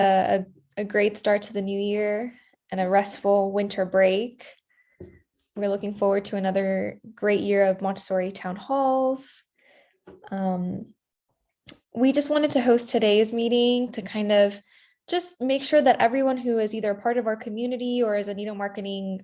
a great start to the new year and a restful winter break. We're looking forward to another great year of Montessori town halls. We just wanted to host today's meeting to kind of just make sure that everyone who is either a part of our community or is a Nido Marketing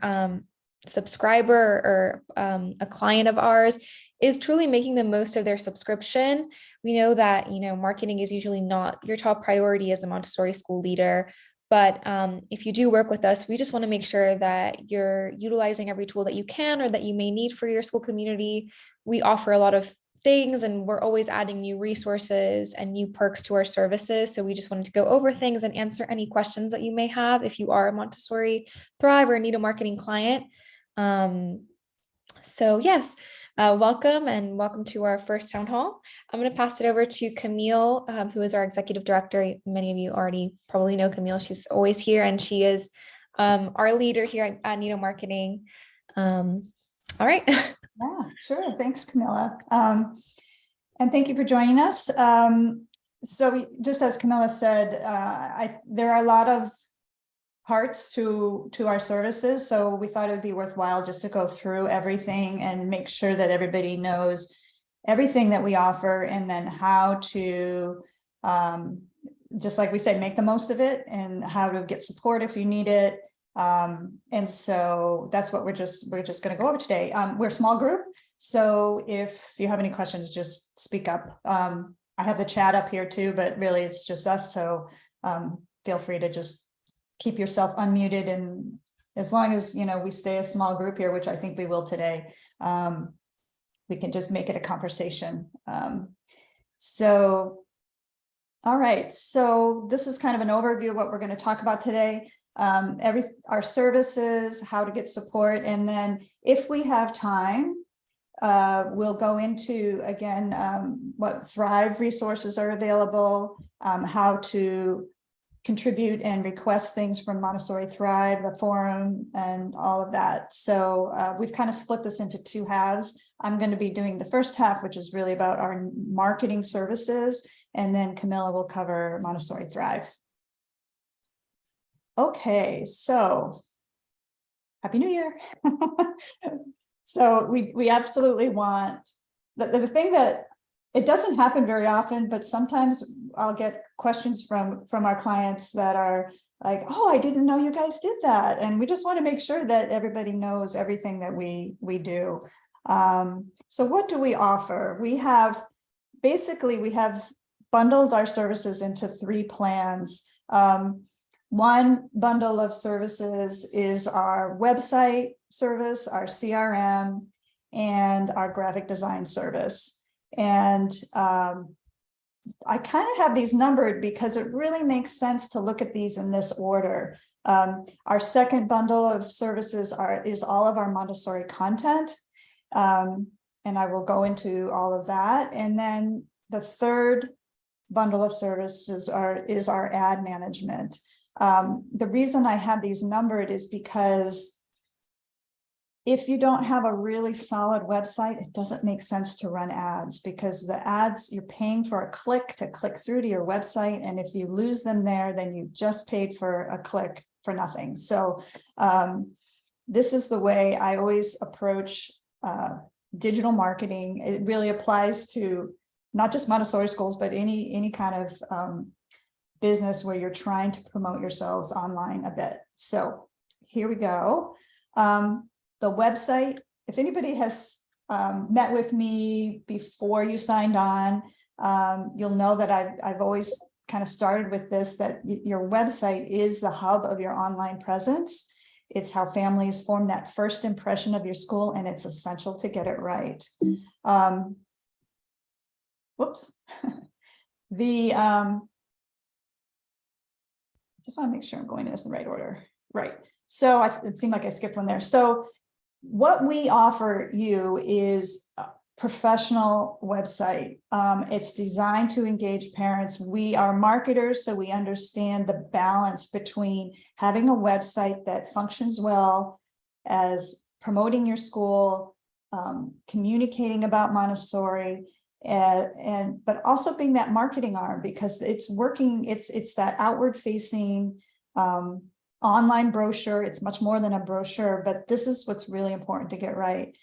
subscriber or a client of ours is truly making the most of their subscription. We know that, marketing is usually not your top priority as a Montessori school leader, but if you do work with us, we just want to make sure that you're utilizing every tool that you can or that you may need for your school community. We offer a lot of things and we're always adding new resources and new perks to our services. So we just wanted to go over things and answer any questions that you may have if you are a Montessori Thrive or Nido Marketing client. So yes, welcome to our first town hall. I'm going to pass it over to Camille, who is our executive director. Many of you already probably know Camille. She's always here and she is our leader here at Nido Marketing. All right. Yeah, sure. Thanks, Camilla. And thank you for joining us. So just as Camilla said, there are a lot of parts to our services. So we thought it would be worthwhile just to go through everything and make sure that everybody knows everything that we offer and then how to, just like we said, make the most of it and how to get support if you need it. And so that's what we're just going to go over today. We're a small group, so if you have any questions, just speak up. I have the chat up here too, but really it's just us. So feel free to just keep yourself unmuted, and as long as we stay a small group here, which I think we will today, we can just make it a conversation. So all right, so this is kind of an overview of what we're going to talk about today. Our services, how to get support, and then if we have time, we'll go into again what Thrive resources are available, how to contribute and request things from Montessori Thrive, the forum, and all of that. So we've kind of split this into two halves. I'm going to be doing the first half, which is really about our marketing services, and then Camilla will cover Montessori Thrive. Okay, so Happy New Year. So we absolutely want the thing that it doesn't happen very often, but sometimes I'll get questions from our clients that are like, oh, I didn't know you guys did that. And we just want to make sure that everybody knows everything that we do. So what do we offer? We have bundled our services into 3 plans. One bundle of services is our website service, our CRM, and our graphic design service. And I kind of have these numbered because it really makes sense to look at these in this order. Our second bundle of services is all of our Montessori content. And I will go into all of that. And then the third bundle of services is our ad management. The reason I have these numbered is because if you don't have a really solid website, it doesn't make sense to run ads, because the ads, you're paying for a click to click through to your website. And if you lose them there, then you just paid for a click for nothing. So this is the way I always approach digital marketing. It really applies to not just Montessori schools, but any kind of business where you're trying to promote yourselves online a bit. So here we go. The website, if anybody has met with me before you signed on, you'll know that I've always kind of started with this, that your website is the hub of your online presence. It's how families form that first impression of your school, and it's essential to get it right. Whoops. Just want to make sure I'm going in this in the right order. Right. So it seemed like I skipped one there. So what we offer you is a professional website. It's designed to engage parents. We are marketers, so we understand the balance between having a website that functions well as promoting your school, communicating about Montessori, but also being that marketing arm, because it's working, it's that outward facing online brochure. It's much more than a brochure, but this is what's really important to get right.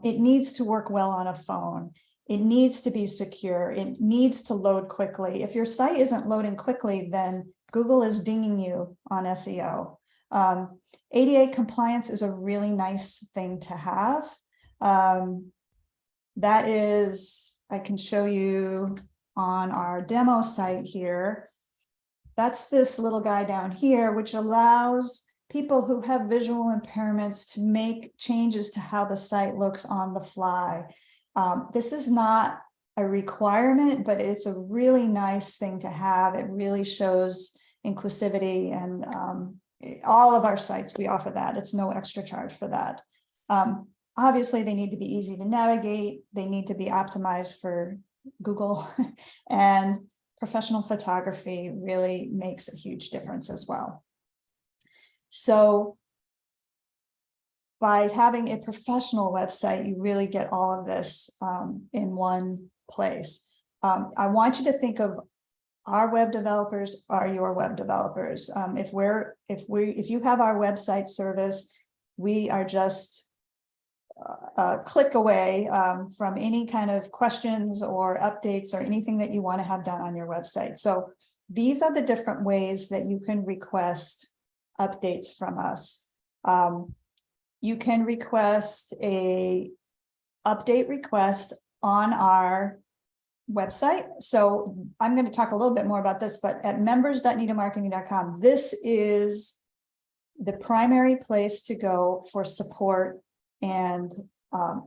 It needs to work well on a phone. It needs to be secure. It needs to load quickly. If your site isn't loading quickly, then Google is dinging you on SEO. ADA compliance is a really nice thing to have. That is, I can show you on our demo site here. That's this little guy down here, which allows people who have visual impairments to make changes to how the site looks on the fly. This is not a requirement, but it's a really nice thing to have. It really shows inclusivity, and all of our sites, we offer that. It's no extra charge for that. Obviously, they need to be easy to navigate. They need to be optimized for Google, and professional photography really makes a huge difference as well. So by having a professional website, you really get all of this in one place. I want you to think of our web developers are your web developers. If you have our website service, we are just a click away from any kind of questions or updates or anything that you want to have done on your website. So these are the different ways that you can request updates from us. You can request a update request on our website. So I'm going to talk a little bit more about this, but at members.nidomarketing.com, this is the primary place to go for support and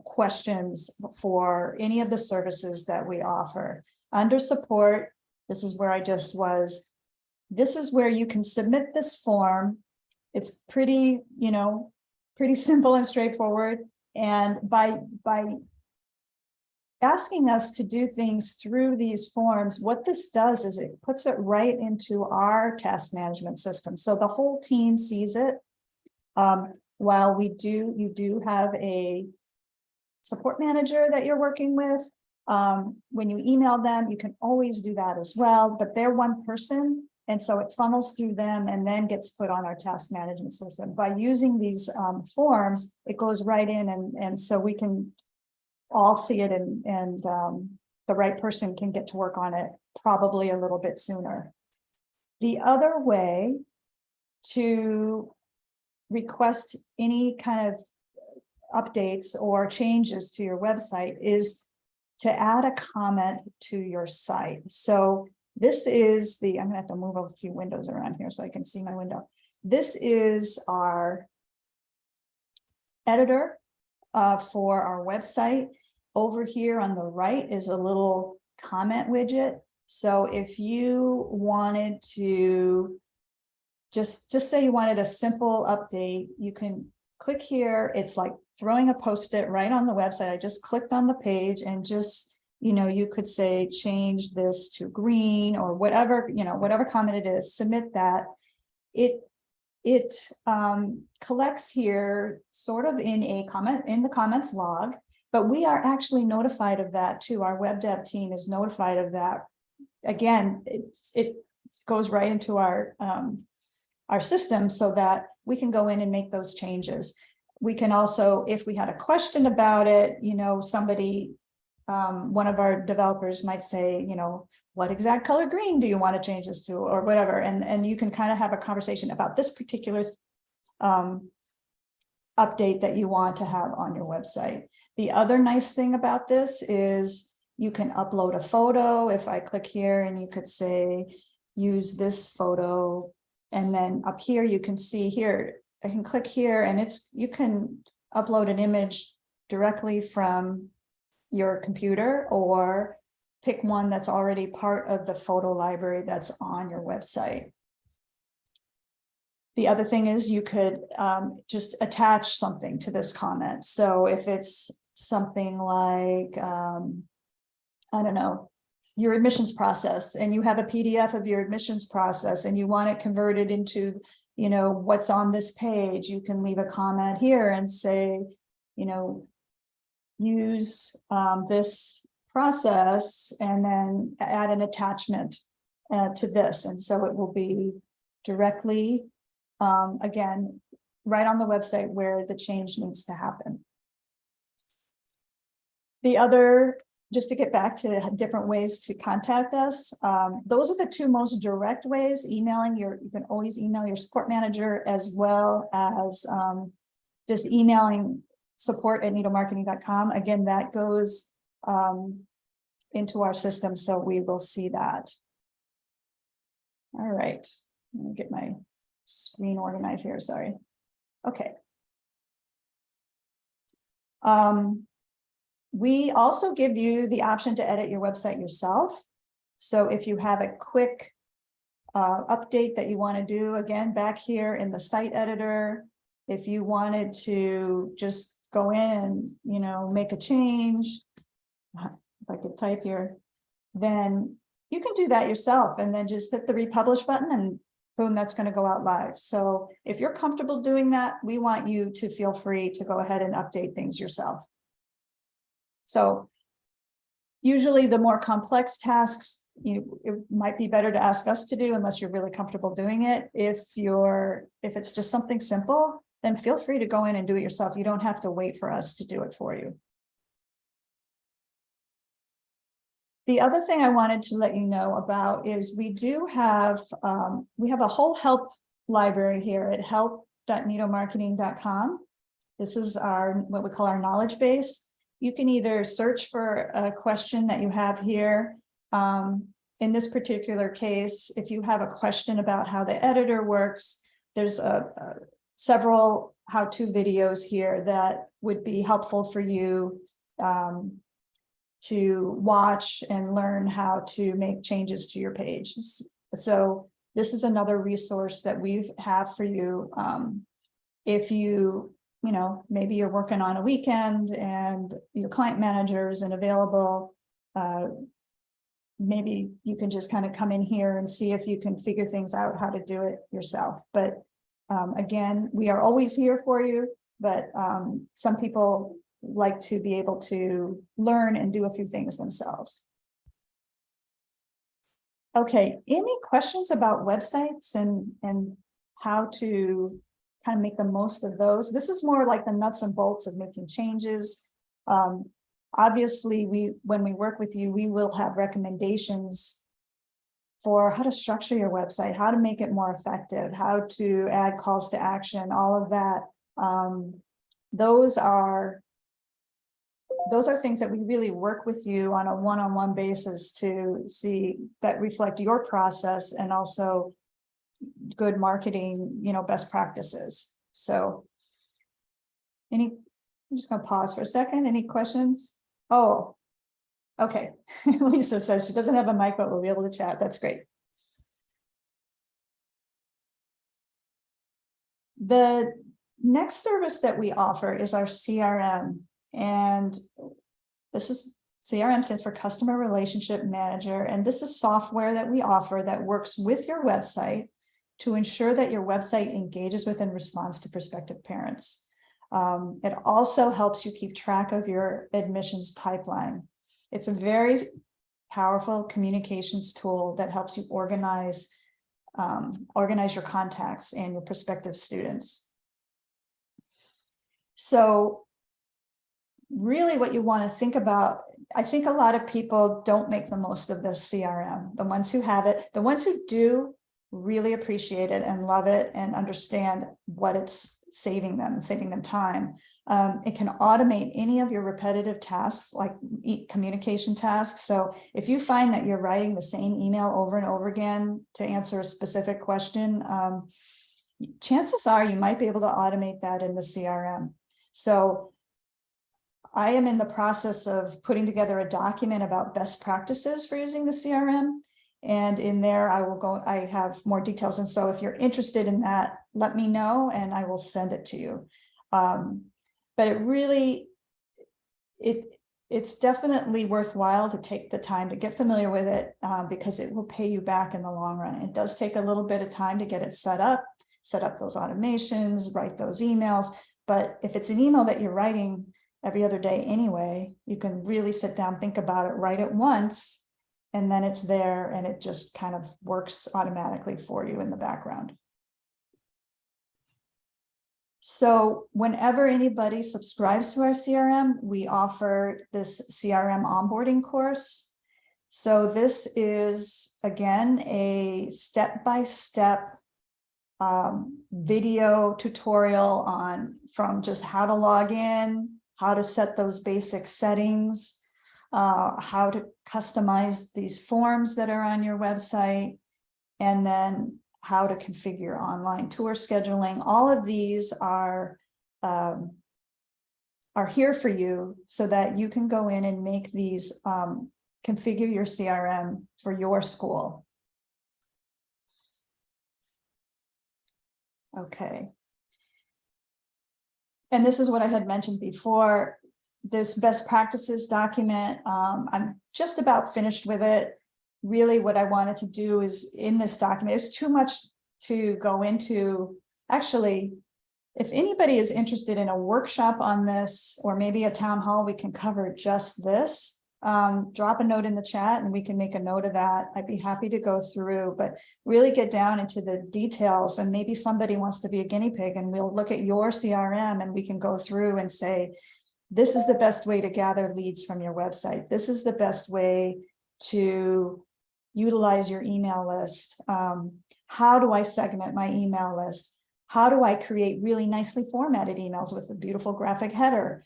questions for any of the services that we offer. Under support, this is where I just was. This is where you can submit this form. It's pretty, pretty simple and straightforward. And by asking us to do things through these forms, what this does is it puts it right into our task management system. So the whole team sees it. While you do have a support manager that you're working with, when you email them, you can always do that as well, but they're one person. And so it funnels through them and then gets put on our task management system. By using these forms, it goes right in, and so we can all see it, and the right person can get to work on it probably a little bit sooner. The other way to request any kind of updates or changes to your website is to add a comment to your site. So this is I'm gonna have to move a few windows around here so I can see my window. This is our editor for our website. Over here on the right is a little comment widget. So if you wanted to just say you wanted a simple update, you can click here. It's like throwing a post-it right on the website. I just clicked on the page and just, you could say, change this to green or whatever, whatever comment it is, submit that. It collects here sort of in the comments log, but we are actually notified of that too. Our web dev team is notified of that. Again, it goes right into our system so that we can go in and make those changes. We can also, if we had a question about it, somebody, one of our developers might say, what exact color green do you want to change this to, or whatever. And you can kind of have a conversation about this particular update that you want to have on your website. The other nice thing about this is you can upload a photo. If I click here, and you could say, use this photo. And then up here, you can see here, I can click here, and you can upload an image directly from your computer or pick one that's already part of the photo library that's on your website. The other thing is you could just attach something to this comment. So if it's something like, I don't know, your admissions process, and you have a PDF of your admissions process and you want it converted into, what's on this page, you can leave a comment here and say, use this process and then add an attachment to this. And so it will be directly, again, right on the website where the change needs to happen. The other, just to get back to different ways to contact us, those are the two most direct ways. Emailing you can always email your support manager, as well as just emailing support@nidomarketing.com. Again, that goes into our system, so we will see that. All right, let me get my screen organized here, sorry. Okay. We also give you the option to edit your website yourself. So if you have a quick update that you want to do, again, back here in the site editor, if you wanted to just go in and, you know, make a change, if I could type here, then you can do that yourself and then just hit the republish button and boom, that's going to go out live. So if you're comfortable doing that, we want you to feel free to go ahead and update things yourself. So usually the more complex tasks, it might be better to ask us to do unless you're really comfortable doing it. If it's just something simple, then feel free to go in and do it yourself. You don't have to wait for us to do it for you. The other thing I wanted to let you know about is we have a whole help library here at help.nidomarketing.com. This is what we call our knowledge base. You can either search for a question that you have here. In this particular case, if you have a question about how the editor works, there's several how-to videos here that would be helpful for you to watch and learn how to make changes to your page. So this is another resource that we have for you. If maybe you're working on a weekend and your client manager isn't available, maybe you can just kind of come in here and see if you can figure things out how to do it yourself. But again, we are always here for you, but some people like to be able to learn and do a few things themselves. Okay, any questions about websites and how to kind of make the most of those? This is more like the nuts and bolts of making changes. Obviously, when we work with you, we will have recommendations for how to structure your website, how to make it more effective, how to add calls to action, all of that. Those are things that we really work with you on a one-on-one basis to see that reflect your process and also good marketing, best practices. So I'm just going to pause for a second. Any questions? Oh, okay. Lisa says she doesn't have a mic, but we'll be able to chat. That's great. The next service that we offer is our CRM. And this is CRM stands for Customer Relationship Manager. And this is software that we offer that works with your website to ensure that your website engages with and responds to prospective parents. It also helps you keep track of your admissions pipeline. It's a very powerful communications tool that helps you organize your contacts and your prospective students. So really what you want to think about, I think a lot of people don't make the most of their CRM. The ones who have it, the ones who do really appreciate it and love it and understand what it's saving them time. It can automate any of your repetitive tasks, like communication tasks. So if you find that you're writing the same email over and over again to answer a specific question, chances are you might be able to automate that in the CRM. So I am in the process of putting together a document about best practices for using the CRM. And in there, I have more details. And so if you're interested in that, let me know and I will send it to you. But it's definitely worthwhile to take the time to get familiar with it because it will pay you back in the long run. It does take a little bit of time to get it set up those automations, write those emails. But if it's an email that you're writing every other day anyway. You can really sit down, think about it, write it once, and then it's there and it just kind of works automatically for you in the background. So whenever anybody subscribes to our CRM, we offer this CRM onboarding course. So this is, again, a step-by-step video tutorial from just how to log in, how to set those basic settings, how to customize these forms that are on your website, and then how to configure online tour scheduling. All of these are here for you so that you can go in and make these, configure your CRM for your school. Okay. And this is what I had mentioned before, this best practices document. I'm just about finished with it. Really what I wanted to do is in this document, it's too much to go into. Actually, if anybody is interested in a workshop on this, or maybe a town hall, we can cover just this. Drop a note in the chat and we can make a note of that. I'd be happy to go through, but really get down into the details, and maybe somebody wants to be a guinea pig and we'll look at your CRM and we can go through and say, this is the best way to gather leads from your website. This is the best way to utilize your email list. How do I segment my email list? How do I create really nicely formatted emails with a beautiful graphic header?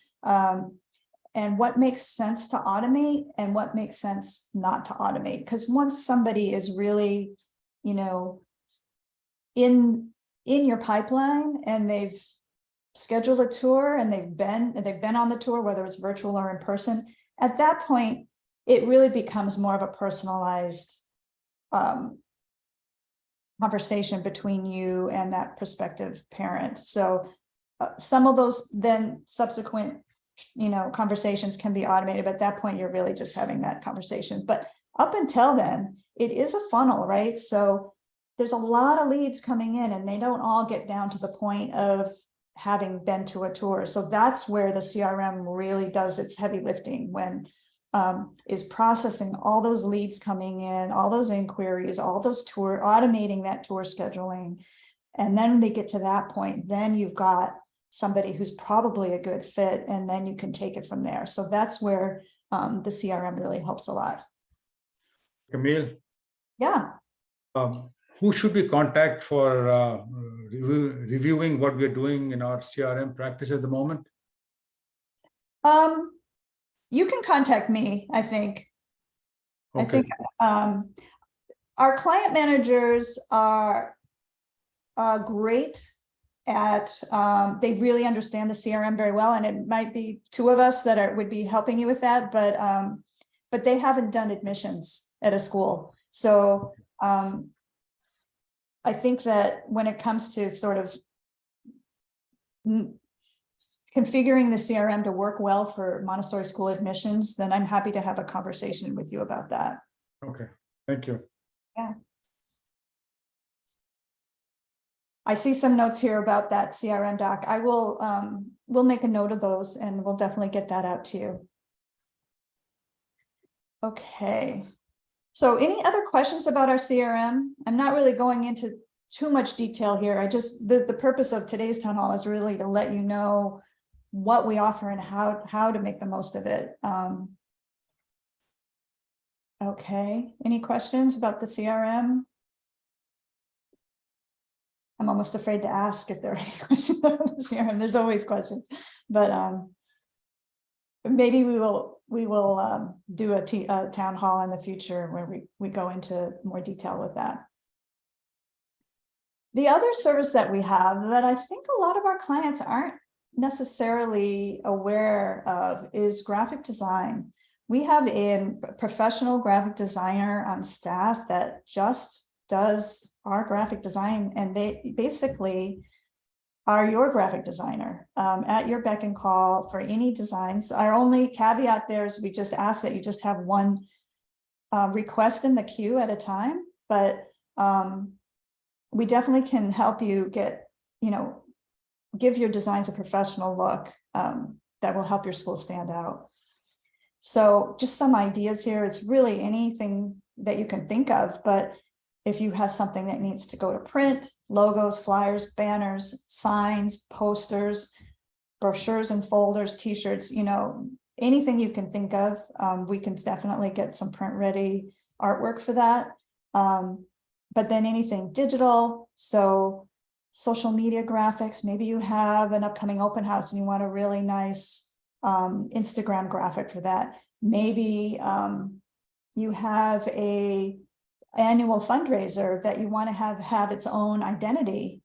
And what makes sense to automate and what makes sense not to automate? Because once somebody is really, you know, in your pipeline and they've scheduled a tour and they've been on the tour, whether it's virtual or in person, at that point, it really becomes more of a personalized conversation between you and that prospective parent. So some of those then subsequent, you know, conversations can be automated, but at that point you're really just having that conversation. But up until then, it is a funnel, right? So there's a lot of leads coming in and they don't all get down to the point of having been to a tour. So that's where the CRM really does its heavy lifting, when is processing all those leads coming in, all those inquiries, all those automating that tour scheduling. And then when they get to that point, then you've got somebody who's probably a good fit, and then you can take it from there. So that's where the CRM really helps a lot. Camille? Yeah. Who should we contact for reviewing what we're doing in our CRM practice at the moment? You can contact me, I think. Okay. I think our client managers are great at, they really understand the CRM very well, and it might be two of us that would be helping you with that, but they haven't done admissions at a school. So I think that when it comes to sort of configuring the CRM to work well for Montessori school admissions, then I'm happy to have a conversation with you about that. Okay, thank you. Yeah. I see some notes here about that CRM doc. I will, we'll make a note of those and we'll definitely get that out to you. Okay. So any other questions about our CRM? I'm not really going into too much detail here. I just, the purpose of today's town hall is really to let you know what we offer and how to make the most of it. Okay, any questions about the CRM? I'm almost afraid to ask if there are any questions about the CRM. There's always questions, but maybe we will do a town hall in the future where we go into more detail with that. The other service that we have that I think a lot of our clients aren't necessarily aware of is graphic design. We have a professional graphic designer on staff that just does our graphic design, and they basically are your graphic designer at your beck and call for any designs. Our only caveat there is we just ask that you just have one request in the queue at a time, but we definitely can help you get, you know, give your designs a professional look. that will help your school stand out. So just some ideas here. It's really anything that you can think of, but if you have something that needs to go to print, logos, flyers, banners, signs, posters, brochures and folders, t-shirts, you know, anything you can think of, we can definitely get some print ready artwork for that. But then anything digital, so social media graphics, maybe you have an upcoming open house and you want a really nice Instagram graphic for that. Maybe you have a annual fundraiser that you want to have its own identity.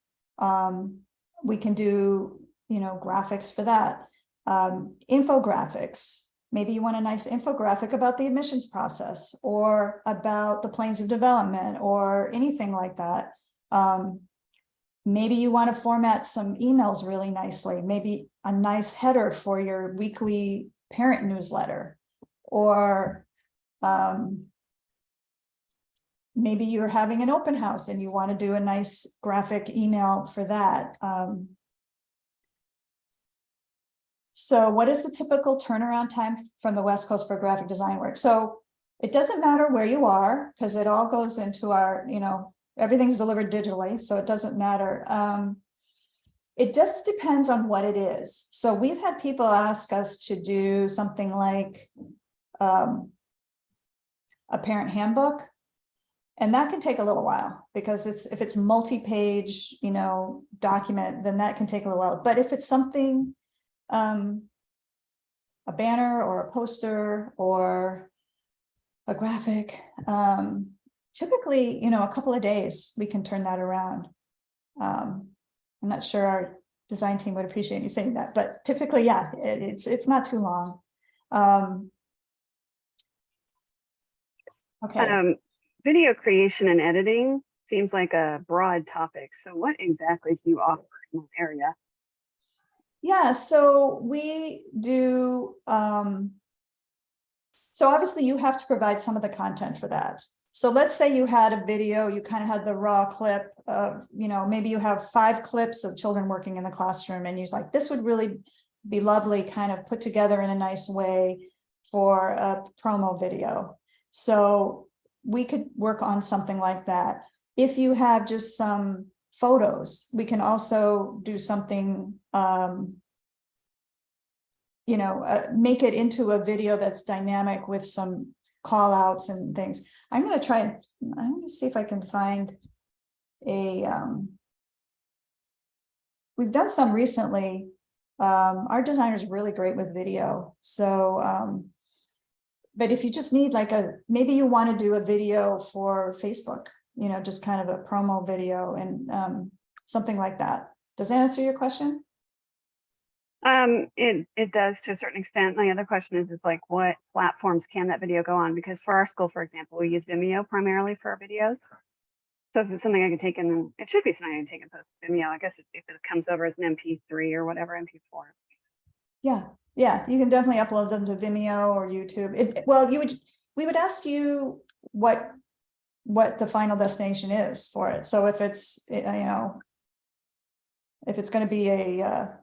We can do, you know, graphics for that. Infographics. Maybe you want a nice infographic about the admissions process or about the planes of development or anything like that. Maybe you want to format some emails really nicely, maybe a nice header for your weekly parent newsletter, or maybe you're having an open house and you want to do a nice graphic email for that. So what is the typical turnaround time from the West Coast for graphic design work? So it doesn't matter where you are, because it all goes into our, you know, everything's delivered digitally, so it doesn't matter. It just depends on what it is. So we've had people ask us to do something like a parent handbook, and that can take a little while because if it's multi-page, you know, document, then that can take a little while. But if it's something, a banner or a poster or a graphic, typically, you know, a couple of days we can turn that around. I'm not sure our design team would appreciate you saying that, but typically, yeah, it's not too long. Okay. Video creation and editing seems like a broad topic. So what exactly do you offer in that area? Yeah, so we do, so obviously you have to provide some of the content for that. So let's say you had a video, you kind of had the raw clip of, you know, maybe you have 5 clips of children working in the classroom and you're like, this would really be lovely, kind of put together in a nice way for a promo video. So we could work on something like that. If you have just some photos, we can also do something, you know, make it into a video that's dynamic with some call outs and things. I'm going to see if I can find a, we've done some recently. Our designer is really great with video. So, but if you just need like maybe you want to do a video for Facebook, you know, just kind of a promo video and something like that. Does that answer your question? It does to a certain extent. My other question is like, what platforms can that video go on? Because for our school, for example, we use Vimeo primarily for our videos. So is it something I can take in? It should be something I can take and post to Vimeo. I guess if it comes over as an MP3 or whatever, MP4. Yeah, you can definitely upload them to Vimeo or YouTube. Well, we would ask you what the final destination is for it. So if it's, you know, if it's going to be a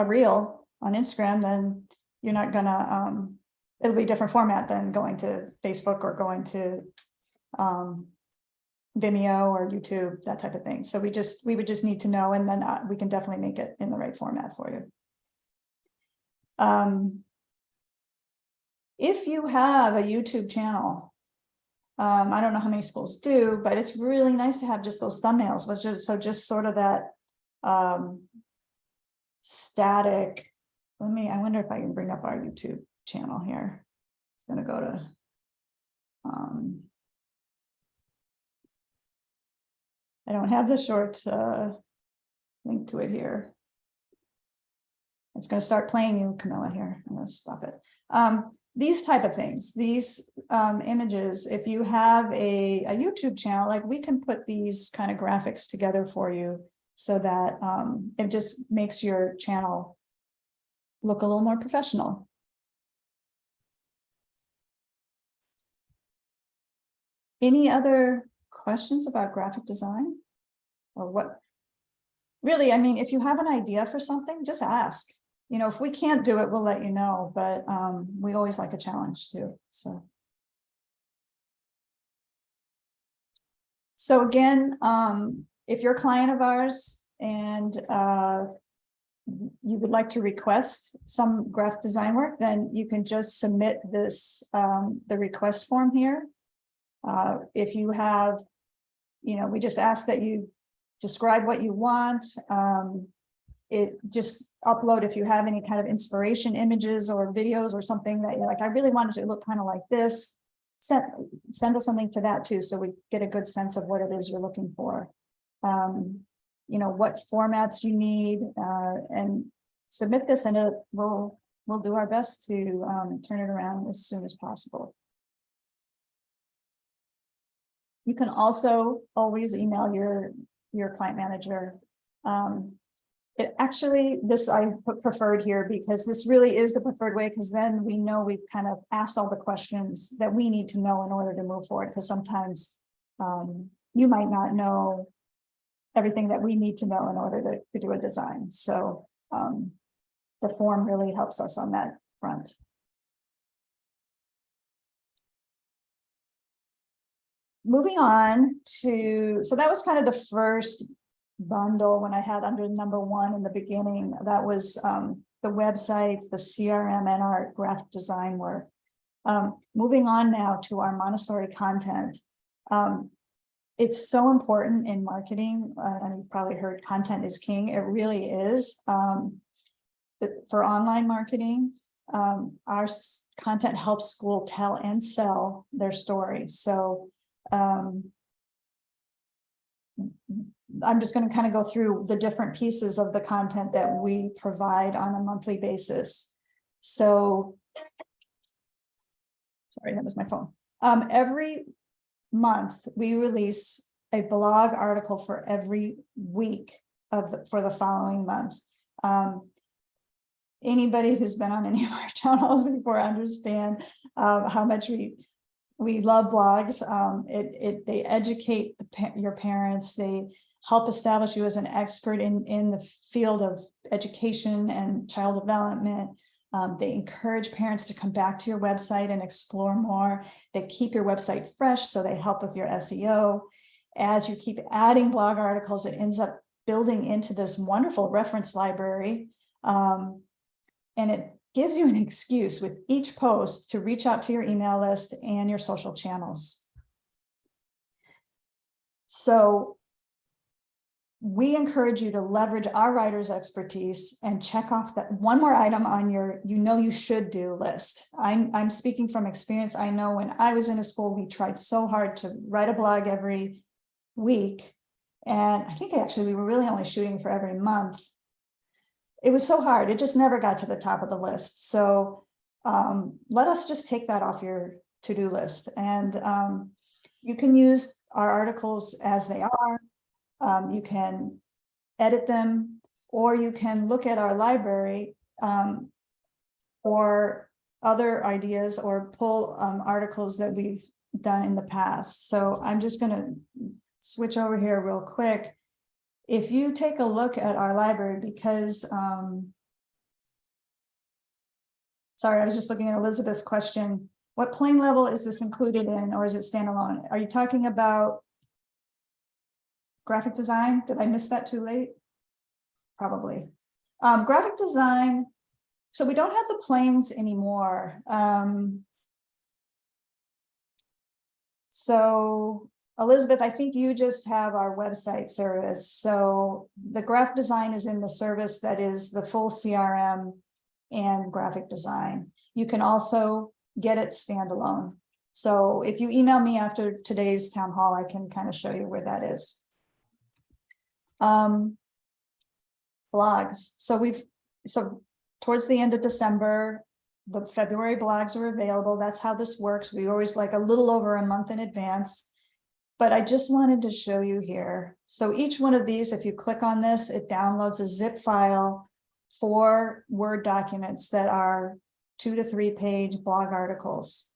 reel on Instagram, then you're not gonna, it'll be a different format than going to Facebook or going to Vimeo or YouTube, that type of thing. So we would just need to know, and then we can definitely make it in the right format for you. If you have a YouTube channel, I don't know how many schools do, but it's really nice to have just those thumbnails, which is so just sort of that static. I wonder if I can bring up our YouTube channel here. It's going to go to I don't have the short link to it here. It's going to start playing you, Camilla, here. I'm going to stop it. These type of things, these images, if you have a YouTube channel, like we can put these kind of graphics together for you so that it just makes your channel look a little more professional. Any other questions about graphic design? Or what? Really, I mean, if you have an idea for something, just ask. if we can't do it, we'll let you know, but we always like a challenge too. So again, if you're a client of ours and you would like to request some graphic design work, then you can just submit this, the request form here. If you have, we just ask that you describe what you want. It just upload if you have any kind of inspiration images or videos or something that you're like, I really wanted to look kind of like this. Send us something to that too, so we get a good sense of what it is you're looking for. What formats you need, and submit this, and we'll do our best to turn it around as soon as possible. You can also always email your client manager. This I put preferred here because this really is the preferred way, because then we know we've kind of asked all the questions that we need to know in order to move forward, because sometimes you might not know everything that we need to know in order to do a design. So the form really helps us on that front. Moving on to, so that was kind of the first bundle when I had under number 1 in the beginning. That was the websites, the CRM, and our graphic design work. Moving on now to our Montessori content. It's so important in marketing, and you've probably heard content is king. It really is. For online marketing, our content helps school tell and sell their story. So I'm just going to kind of go through the different pieces of the content that we provide on a monthly basis. So, sorry, that was my phone. Every month we release a blog article for every week for the following month. Anybody who's been on any of our town halls before understand how much we love blogs. They educate your parents. They help establish you as an expert in the field of education and child development. They encourage parents to come back to your website and explore more. They keep your website fresh, so they help with your SEO. As you keep adding blog articles, it ends up building into this wonderful reference library. And it gives you an excuse with each post to reach out to your email list and your social channels. So we encourage you to leverage our writer's expertise and check off that one more item on your you should do list. I'm speaking from experience. I know when I was in a school, we tried so hard to write a blog every week. And I think actually we were really only shooting for every month. It was so hard. It just never got to the top of the list. So let us just take that off your to-do list. And you can use our articles as they are. You can edit them, or you can look at our library for other ideas, or pull articles that we've done in the past. So I'm just going to switch over here real quick. If you take a look at our library, because, sorry, I was just looking at Elizabeth's question. What plane level is this included in, or is it standalone? Are you talking about graphic design? Did I miss that too late? Probably. Graphic design. So we don't have the planes anymore. So Elizabeth, I think you just have our website service. So the graphic design is in the service that is the full CRM and graphic design. You can also get it standalone. So if you email me after today's town hall, I can kind of show you where that is. Blogs. So towards the end of December, the February blogs are available. That's how this works. We always like a little over a month in advance. But I just wanted to show you here. So each one of these, if you click on this, it downloads a zip file for Word documents that are 2 to 3 page blog articles.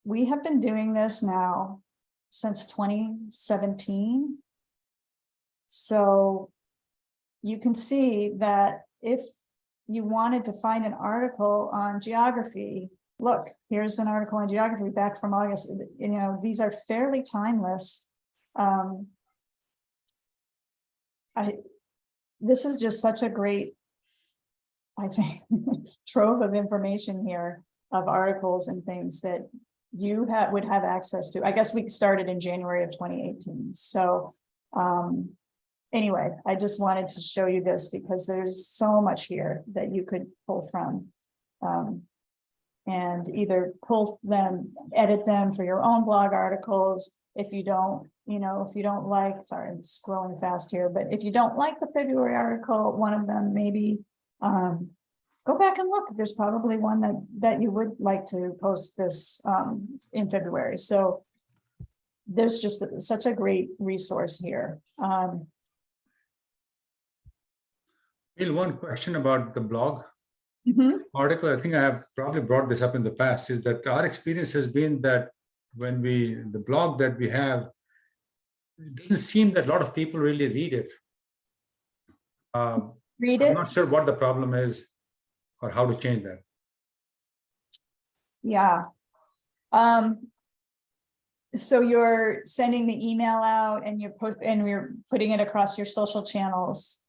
We have been doing this now since 2017. So you can see that if you wanted to find an article on geography, look, here's an article on geography back from August. You know, these are fairly timeless. This is just such a great, I think, trove of information here of articles and things that you would have access to. I guess we started in January of 2018. So anyway, I just wanted to show you this because there's so much here that you could pull from. And either pull them, edit them for your own blog articles. If you don't, you know, if you don't like, sorry, I'm scrolling fast here, but if you don't like the February article, one of them, maybe go back and look. There's probably one that you would like to post this in February. So there's just such a great resource here. Bill, one question about the blog. Mm-hmm. Article, I think I have probably brought this up in the past, is that our experience has been that when the blog that we have, it doesn't seem that a lot of people really read it. Read I'm it. not sure what the problem is or how to change that. Yeah. So you're sending the email out and you're putting it across your social channels.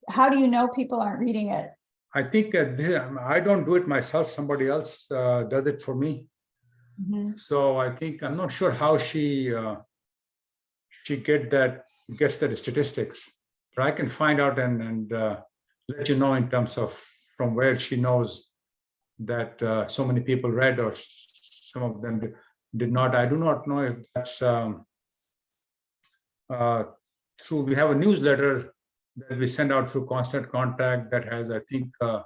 How do you know people aren't reading it? I think I don't do it myself. Somebody else does it for me. Mm-hmm. So I think I'm not sure how she gets that statistics, but I can find out and let you know in terms of from where she knows that so many people read or some of them did not. I do not know if that's through. We have a newsletter that we send out through Constant Contact that has, I think, the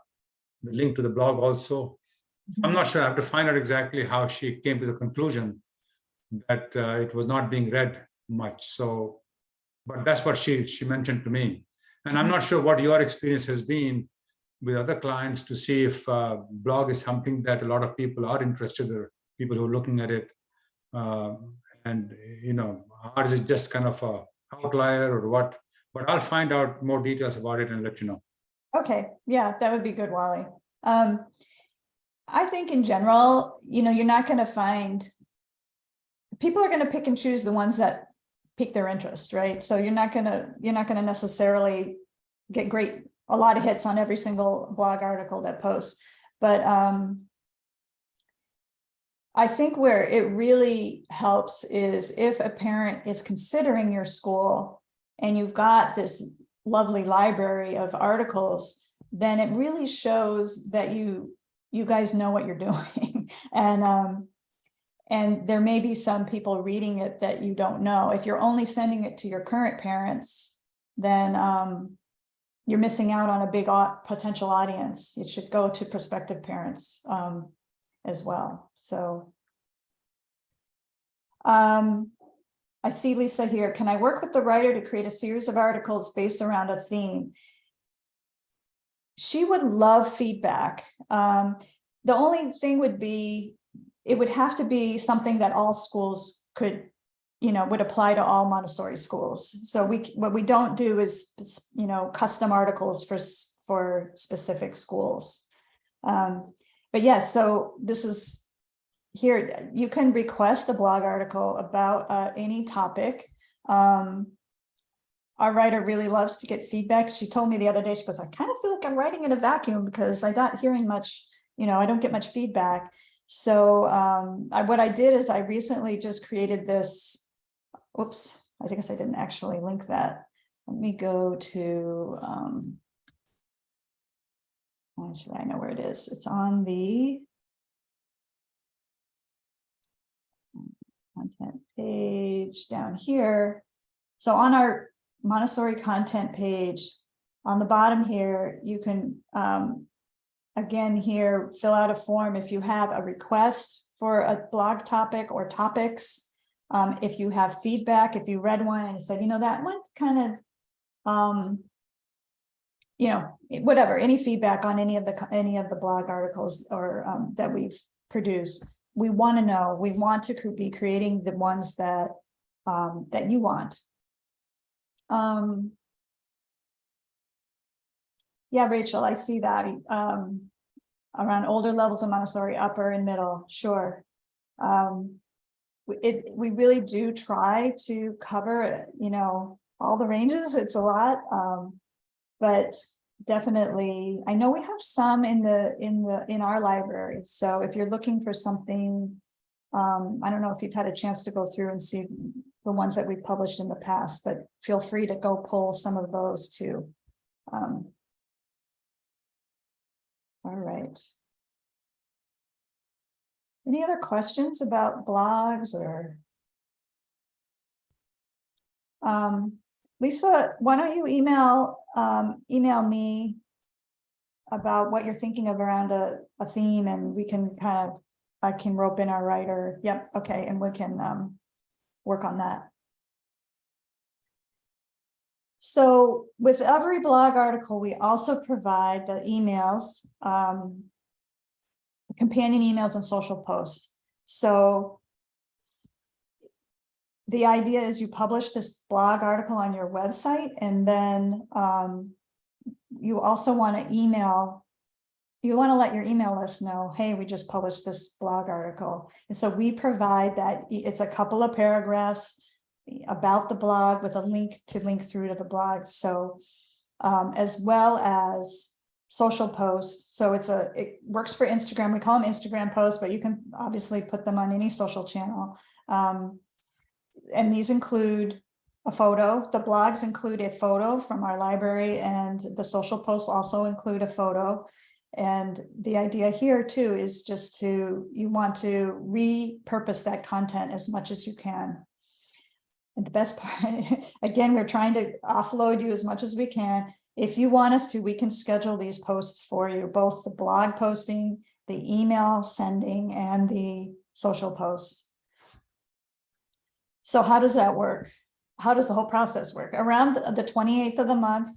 link to the blog also. I'm not sure. I have to find out exactly how she came to the conclusion that it was not being read much. So, but that's what she mentioned to me. And I'm not sure what your experience has been with other clients to see if blog is something that a lot of people are interested in, people who are looking at it. And, you know, ours is just kind of a outlier or what. But I'll find out more details about it and let you know. Okay, yeah, that would be good, Wally. I think in general, you know, you're not going to find, people are going to pick and choose the ones that pique their interest, right? So you're not going to necessarily get a lot of hits on every single blog article that posts. But I think where it really helps is if a parent is considering your school and you've got this lovely library of articles, then it really shows that you guys know what you're doing. And there may be some people reading it that you don't know. If you're only sending it to your current parents, then you're missing out on a big potential audience. It should go to prospective parents as well. So I see Lisa here. Can I work with the writer to create a series of articles based around a theme? She would love feedback. The only thing would be, it would have to be something that all schools could, you know, would apply to all Montessori schools. So what we don't do is, you know, custom articles for specific schools. But yeah, so this is here, you can request a blog article about any topic. Our writer really loves to get feedback. She told me the other day, she goes, I kind of feel like I'm writing in a vacuum because I'm not hearing much, you know, I don't get much feedback. So what I did is I recently just created this, oops, I guess I didn't actually link that. Let me go to, actually I know where it is. It's on the content page down here. So on our Montessori content page, on the bottom here, you can, again here, fill out a form if you have a request for a blog topic or topics. If you have feedback, if you read one and you said, you know, that one kind of, you know, whatever, any feedback on any of the blog articles or that we've produced, we want to know. We want to be creating the ones that that you want. Yeah, Rachel, I see that. Around older levels of Montessori, upper and middle, sure. We really do try to cover, you know, all the ranges. It's a lot, but definitely, I know we have some in our library. So if you're looking for something, I don't know if you've had a chance to go through and see the ones that we've published in the past, but feel free to go pull some of those too. All right. Any other questions about blogs or? Lisa, why don't you email me about what you're thinking of around a theme, and we can I can rope in our writer. Yep. Okay. And we can work on that. So with every blog article, we also provide the emails, companion emails and social posts. So the idea is you publish this blog article on your website, and then you also want to let your email list know, hey, we just published this blog article. And so we provide that. It's a couple of paragraphs about the blog with a link through to the blog. So as well as social posts. So it works for Instagram. We call them Instagram posts, but you can obviously put them on any social channel. And these include a photo. The blogs include a photo from our library, and the social posts also include a photo. And the idea here too is just you want to repurpose that content as much as you can. And the best part, again, we're trying to offload you as much as we can. If you want us to, we can schedule these posts for you, both the blog posting, the email sending, and the social posts. So how does that work? How does the whole process work? Around the 28th of the month,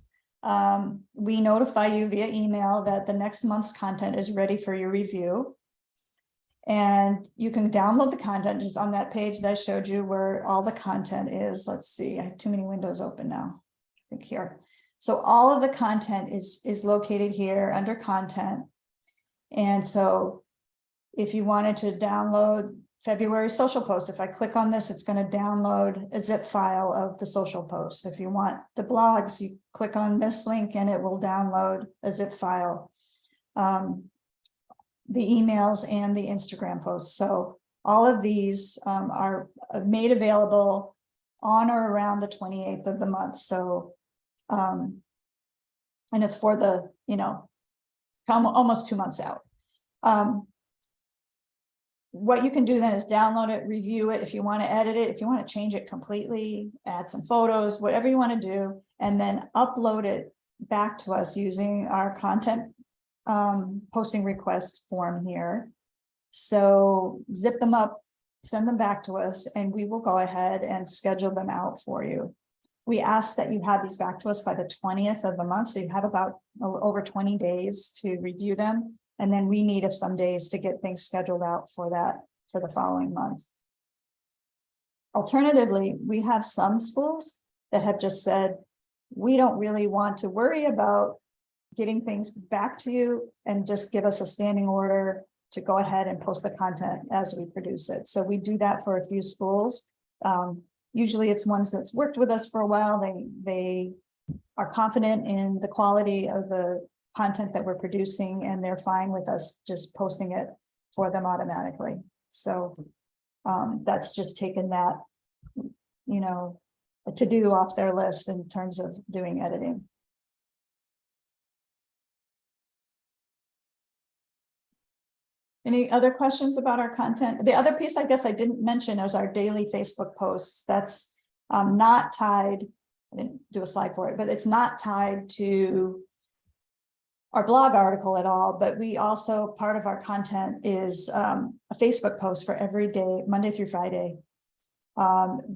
we notify you via email that the next month's content is ready for your review. And you can download the content just on that page that I showed you where all the content is. Let's see, I have too many windows open now. I think here. So all of the content is located here under content. And so if you wanted to download February social post, if I click on this, it's going to download a zip file of the social post. If you want the blogs, you click on this link and it will download a zip file. The emails and the Instagram posts. So all of these are made available on or around the 28th of the month. So, and it's for the, almost 2 months out. What you can do then is download it, review it. If you want to edit it, if you want to change it completely, add some photos, whatever you want to do, and then upload it back to us using our content posting request form here. So zip them up, send them back to us, and we will go ahead and schedule them out for you. We ask that you have these back to us by the 20th of the month. So you have about over 20 days to review them. And then we need some days to get things scheduled out for the following month. Alternatively, we have some schools that have just said, we don't really want to worry about getting things back to you, and just give us a standing order to go ahead and post the content as we produce it. So we do that for a few schools. Usually it's ones that's worked with us for a while. They are confident in the quality of the content that we're producing, and they're fine with us just posting it for them automatically. So that's just taken that, a to-do off their list in terms of doing editing. Any other questions about our content? The other piece I guess I didn't mention is our daily Facebook posts. That's not tied, I didn't do a slide for it, but it's not tied to our blog article at all. But we also, part of our content is a Facebook post for every day, Monday through Friday.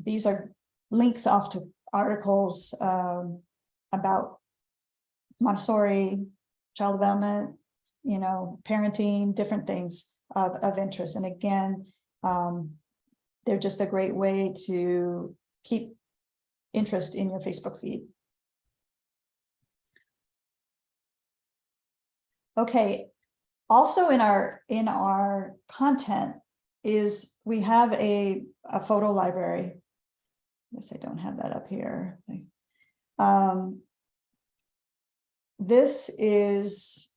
These are links off to articles about Montessori, child development, parenting, different things of interest. And again, they're just a great way to keep interest in your Facebook feed. Okay, also in our content is we have a photo library. I guess I don't have that up here. This is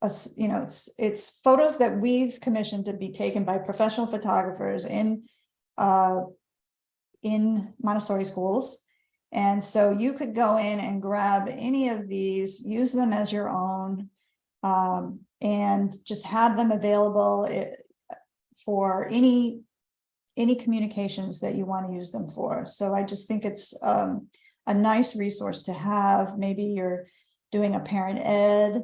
it's photos that we've commissioned to be taken by professional photographers in Montessori schools. And so you could go in and grab any of these, use them as your own, and just have them available for any communications that you want to use them for. So I just think it's a nice resource to have. Maybe you're doing a parent ed,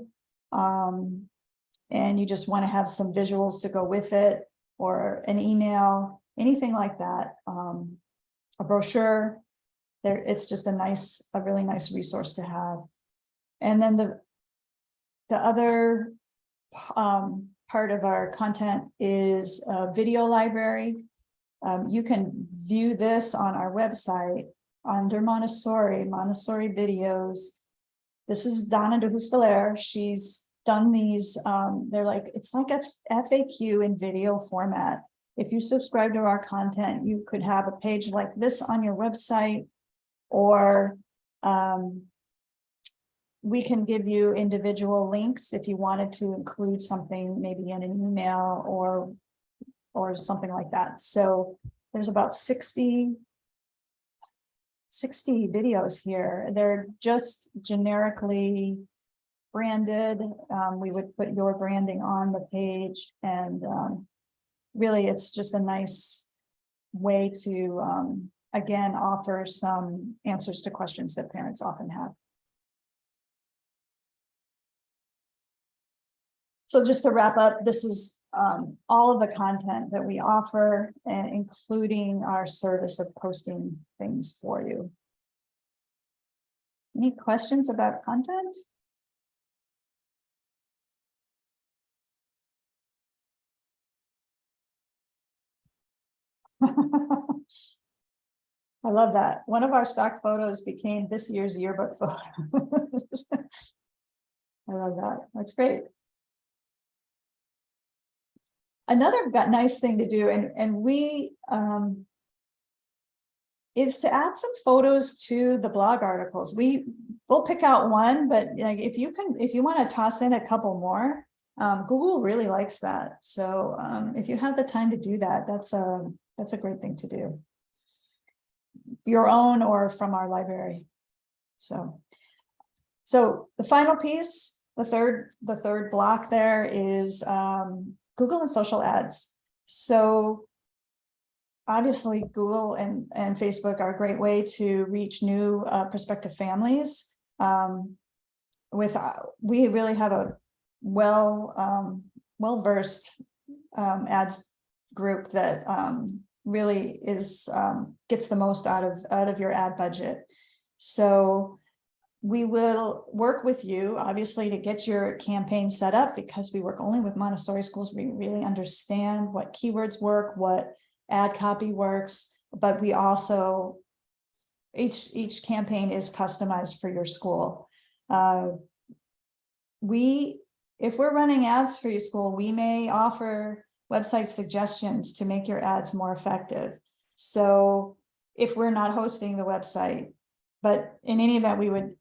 and you just want to have some visuals to go with it, or an email, anything like that, a brochure. There, it's just a really nice resource to have. And then the other part of our content is a video library. You can view this on our website under Montessori videos. This is Donna de Hustelaar. She's done these, it's like a FAQ in video format. If you subscribe to our content, you could have a page like this on your website, or we can give you individual links if you wanted to include something maybe in an email or something like that. So there's about 60 videos here. They're just generically branded. We would put your branding on the page, and really it's just a nice way to again offer some answers to questions that parents often have. So just to wrap up, this is all of the content that we offer, including our service of posting things for you. Any questions about content? I love that. One of our stock photos became this year's yearbook photo. I love that. That's great. Another nice thing to do, and we is to add some photos to the blog articles. We'll pick out one, but like if you want to toss in a couple more, Google really likes that. So if you have the time to do that, that's a great thing to do. Your own or from our library. So the final piece, the third block there is Google and social ads. So obviously Google and Facebook are a great way to reach new prospective families. We really have a well-versed ads group that really is gets the most out of your ad budget. So we will work with you, obviously, to get your campaign set up, because we work only with Montessori schools. We really understand what keywords work, what ad copy works, but we also, each campaign is customized for your school. If we're running ads for your school, we may offer website suggestions to make your ads more effective. So if we're not hosting the website, but in any event, we would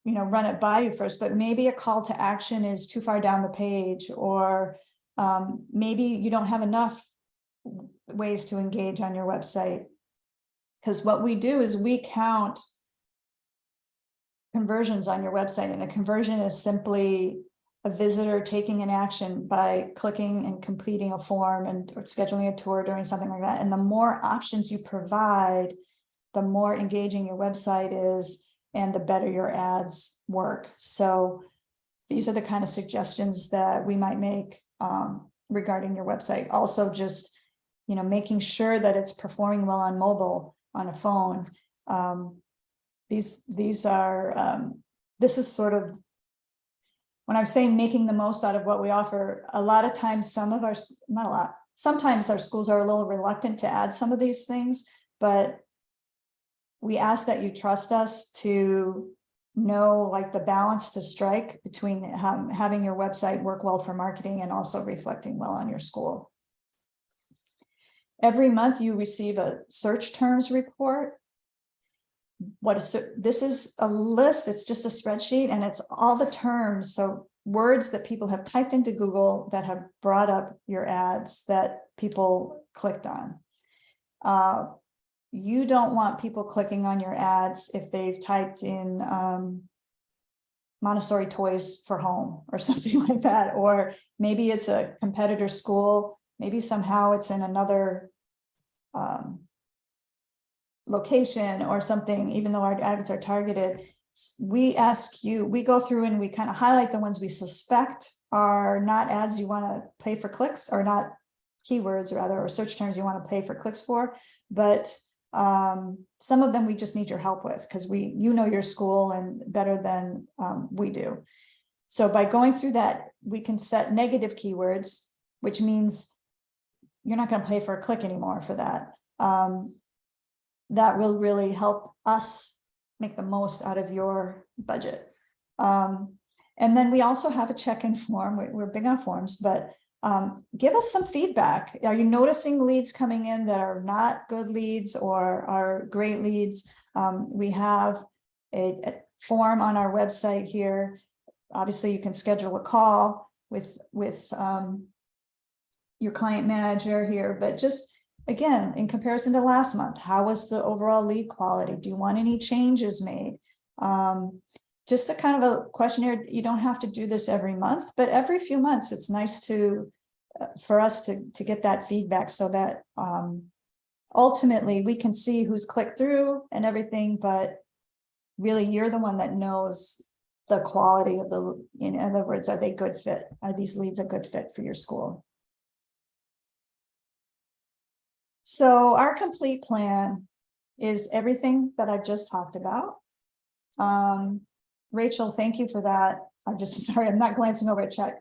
run it by you first, but maybe a call to action is too far down the page, or maybe you don't have enough ways to engage on your website. Because what we do is we count conversions on your website, and a conversion is simply a visitor taking an action by clicking and completing a form or scheduling a tour, doing something like that. And the more options you provide, the more engaging your website is, and the better your ads work. So these are the kind of suggestions that we might make regarding your website. Also, just making sure that it's performing well on mobile, on a phone. This is sort of, when I'm saying making the most out of what we offer, a lot of times sometimes our schools are a little reluctant to add some of these things, but we ask that you trust us to know like the balance to strike between having your website work well for marketing and also reflecting well on your school. Every month you receive a search terms report. This is a list, it's just a spreadsheet, and it's all the terms, so words that people have typed into Google that have brought up your ads that people clicked on. You don't want people clicking on your ads if they've typed in Montessori toys for home or something like that, or maybe it's a competitor school, maybe somehow it's in another location or something. Even though our ads are targeted, we ask you, we go through and we kind of highlight the ones we suspect are not ads you want to pay for clicks, or not keywords rather, or search terms you want to pay for clicks for, but some of them we just need your help with, because you know your school and better than we do. So by going through that, we can set negative keywords, which means you're not going to pay for a click anymore for that. That will really help us make the most out of your budget. And then we also have a check-in form. We're big on forms, but give us some feedback. Are you noticing leads coming in that are not good leads or are great leads? We have a form on our website here. Obviously, you can schedule a call with your client manager here, but just again, in comparison to last month, how was the overall lead quality? Do you want any changes made? Just a kind of a questionnaire. You don't have to do this every month, but every few months, it's nice to for us to get that feedback, so that ultimately we can see who's clicked through and everything, but really you're the one that knows the quality of the, in other words, are they good fit? Are these leads a good fit for your school? So our complete plan is everything that I've just talked about. Rachel, thank you for that. I'm just sorry, I'm not glancing over at chat.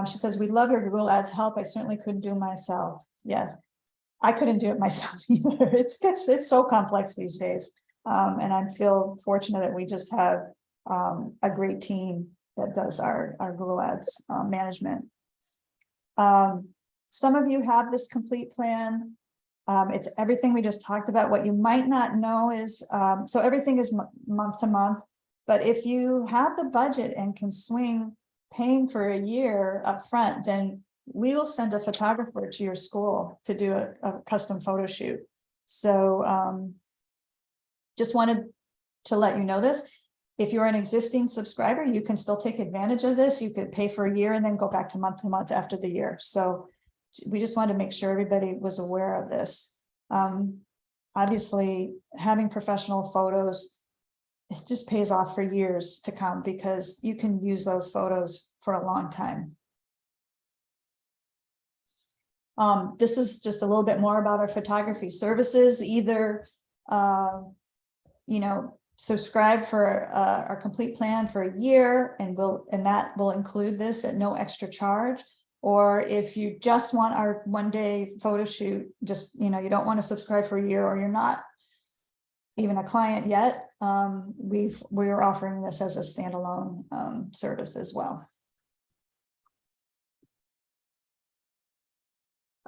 She says, we love your Google Ads help. I certainly couldn't do myself. Yes, I couldn't do it myself either. It's so complex these days. And I feel fortunate that we just have a great team that does our Google Ads management. Some of you have this complete plan. It's everything we just talked about. What you might not know is, so everything is month to month, but if you have the budget and can swing paying for a year up front, then we will send a photographer to your school to do a custom photo shoot. So just wanted to let you know this. If you're an existing subscriber, you can still take advantage of this. You could pay for a year and then go back to month after the year. So we just wanted to make sure everybody was aware of this. Obviously, having professional photos, it just pays off for years to come, because you can use those photos for a long time. This is just a little bit more about our photography services. Either, subscribe for our complete plan for a year, and that will include this at no extra charge. Or if you just want our one-day photo shoot, just, you don't want to subscribe for a year, or you're not even a client yet, we're offering this as a standalone service as well.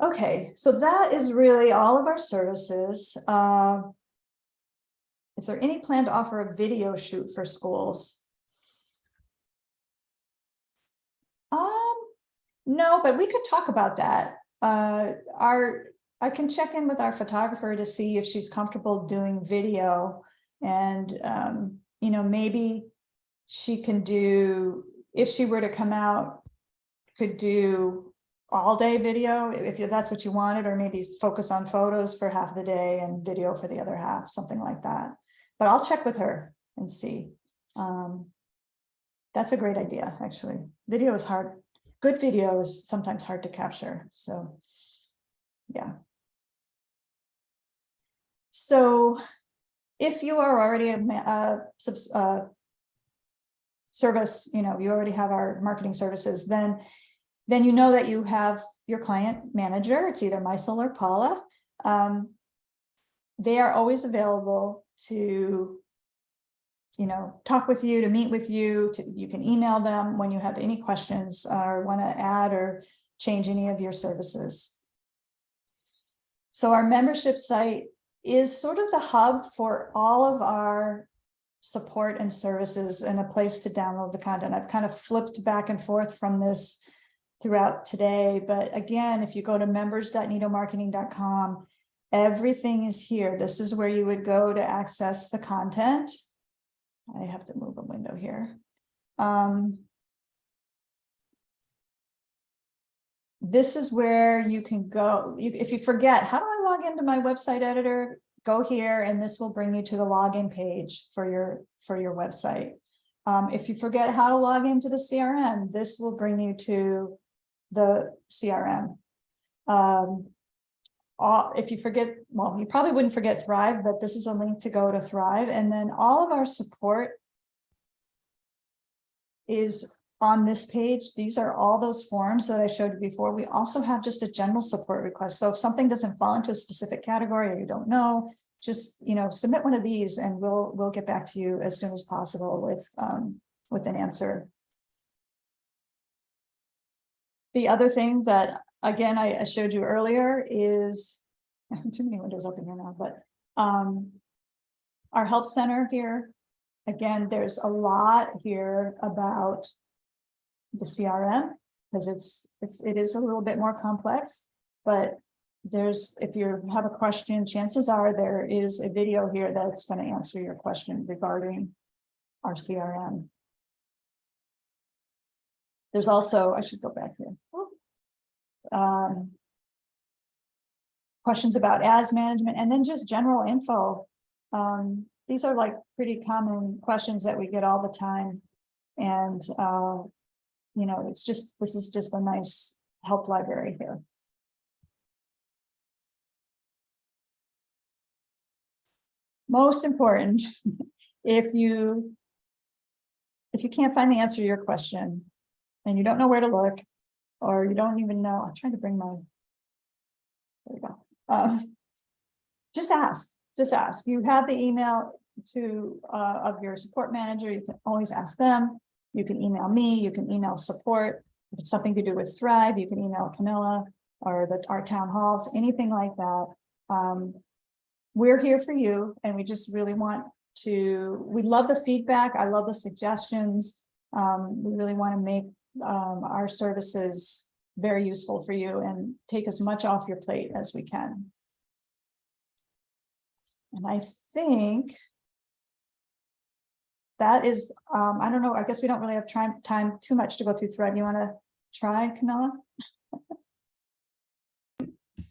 Okay, so that is really all of our services. Is there any plan to offer a video shoot for schools? No, but we could talk about that. I can check in with our photographer to see if she's comfortable doing video, and maybe she can do, if she were to come out, could do all day video if that's what you wanted, or maybe focus on photos for half the day and video for the other half, something like that. But I'll check with her and see. That's a great idea, actually. Video is hard. Good video is sometimes hard to capture. So, yeah. So if you are already a service, you already have our marketing services, then you know that you have your client manager. It's either Maisel or Paula. They are always available to talk with you, to meet with you. You can email them when you have any questions or want to add or change any of your services. So our membership site is sort of the hub for all of our support and services and a place to download the content. I've kind of flipped back and forth from this throughout today, but again, if you go to members.nidomarketing.com, everything is here. This is where you would go to access the content. I have to move a window here. This is where you can go. If you forget, how do I log into my website editor? Go here, and this will bring you to the login page for your website. If you forget how to log into the CRM, this will bring you to the CRM. If you forget, well, you probably wouldn't forget Thrive, but this is a link to go to Thrive. And then all of our support is on this page. These are all those forms that I showed you before. We also have just a general support request. So if something doesn't fall into a specific category or you don't know, just submit one of these and we'll get back to you as soon as possible with an answer. The other thing that, again, I showed you earlier is, I have too many windows open here now, but our help center here. Again, there's a lot here about the CRM because it is a little bit more complex, but if you have a question, chances are there is a video here that's going to answer your question regarding our CRM. There's also, I should go back here. Questions about ads management, and then just general info. These are like pretty common questions that we get all the time. And, this is just a nice help library here. Most important, if you can't find the answer to your question and you don't know where to look, or you don't even know, I'm trying to bring my, there we go. Just ask. You have the email of your support manager. You can always ask them. You can email me. You can email support. If it's something to do with Thrive, you can email Camilla or our town halls, anything like that. We're here for you, and we just really we love the feedback. I love the suggestions. We really want to make our services very useful for you and take as much off your plate as we can. And I think that is, I don't know, I guess we don't really have time too much to go through Thread. You want to try, Camilla?